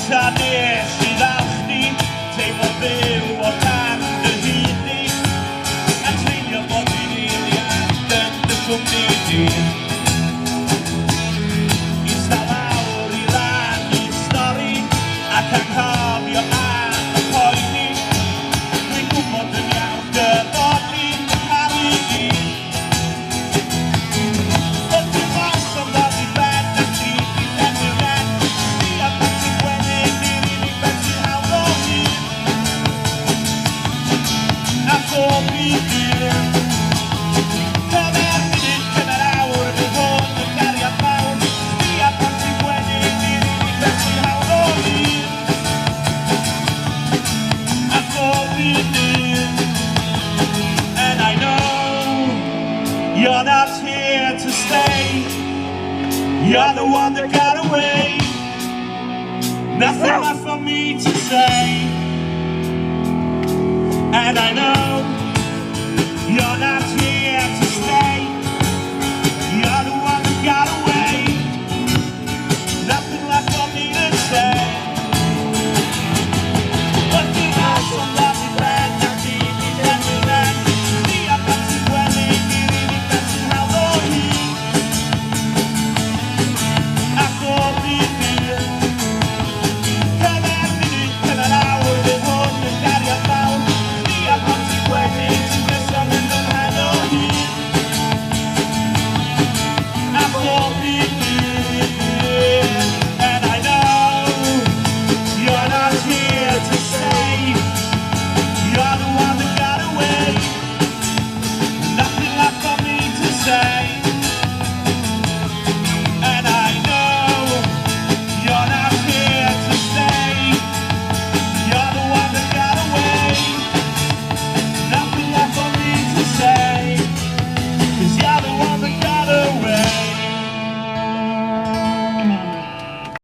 Nes I ddallt ni, teimlo byw o dan dy hyd ni, a treulio bod i'n eiliad yn dy cwmni di. Ista lawr I rannu'n stori, ac anghofio am y poeni. Dwi'n gwybod yn iawn dy bod ni'n caru ni. Ond dwi'n mas o'n dod I ben a ti I penderfen, ni a pan ti'n gwenyn i'r unig ben sy'n hawdd o hyn. A bob I dyn, cyfer munud, cyfer awr, fydd hwn yn gariad mawr. Ni a pan ti'n gwenyn i'r unig ben sy'n hawdd o hyn. A bob I dyn, and I know you're not here to stay. You're the one that got away. Nothing left for me to say. And I know